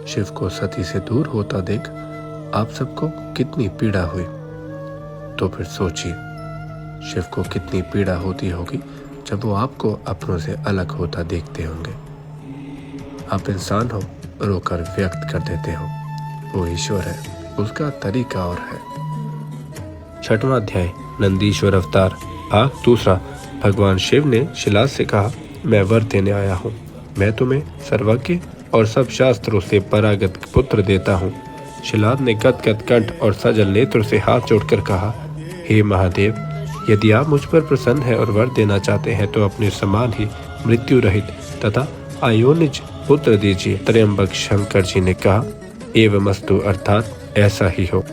शिव को सती से दूर होता देख आप सबको कितनी पीड़ा हुई। तो फिर सोचिए शिव को कितनी पीड़ा होती होगी जब वो आपको अपनों से अलग होता देखते होंगे। आप इंसान हो, रोकर व्यक्त कर देते हो। वो ईश्वर है, उसका तरीका और है। 6वां अध्याय नंदीश्वर अवतार। भाग 2। भगवान शिव ने शिलाद से कहा, मैं वर देने आया हूँ। मैं तुम्हें सर्वज्ञ और सब शास्त्रों से परागत पुत्र देता हूँ। शिलाद ने गदगद कंठ और सजल नेत्र से हाथ जोड़कर कहा, हे महादेव, यदि आप मुझ पर प्रसन्न हैं और वर देना चाहते हैं तो अपने समान ही मृत्यु रहित तथा अयोनिज पुत्र दीजिए। त्र्यंबक शंकर जी ने कहा, एवमस्तु, अर्थात ऐसा ही हो।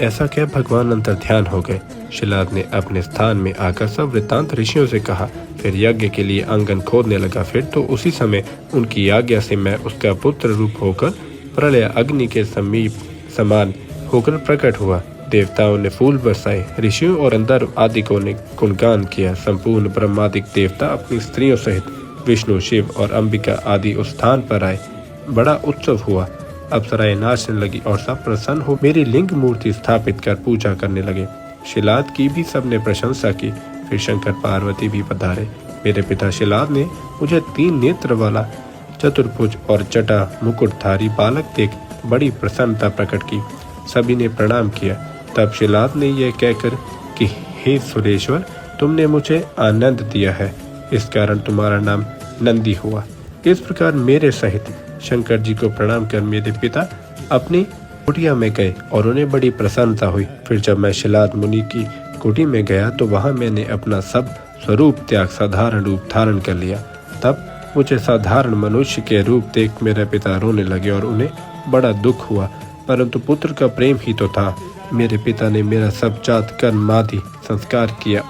ऐसा कह भगवान अंतर ध्यान हो गए। शिलाद ने अपने स्थान में आकर सब वृत्तांत ऋषियों से कहा, फिर यज्ञ के लिए आंगन खोदने लगा। फिर तो उसी समय उनकी आज्ञा से मैं उसका पुत्र रूप होकर प्रलय अग्नि के समीप समान होकर प्रकट हुआ। देवताओं ने फूल बरसाए, ऋषियों और अंदर आदिकों ने गुणगान किया। संपूर्ण ब्रह्मादिक देवता अपनी स्त्रियों सहित विष्णु, शिव और अंबिका आदि उस स्थान पर आए। बड़ा उत्सव हुआ। अप्सराएं नाचने लगी और सब प्रसन्न हो मेरी लिंग मूर्ति स्थापित कर पूजा करने लगे। शिलाद की भी सबने प्रशंसा की। फिर शंकर पार्वती भी पधारे। मेरे पिता शिलाद ने मुझे 3 नेत्र वाला चतुर्भुज और जटा मुकुटधारी बालक देख बड़ी प्रसन्नता प्रकट की। सभी ने प्रणाम किया। तब शिलाद ने यह कहकर कि हे सुरेश्वर, तुमने मुझे आनंद दिया है, इस कारण तुम्हारा नाम नंदी हुआ। इस प्रकार मेरे सहित शंकर जी को प्रणाम कर मेरे पिता अपनी कुटिया में गए और उन्हें बड़ी प्रसन्नता हुई। फिर जब मैं शिलाद मुनि की कुटी में गया तो वहां मैंने अपना सब स्वरूप त्याग साधारण रूप धारण कर लिया। तब मुझे साधारण मनुष्य के रूप देख मेरे पिता रोने लगे और उन्हें बड़ा दुख हुआ, परंतु पुत्र का प्रेम ही तो था। मेरे पिता ने मेरा सब जात कर्म आदि संस्कार किया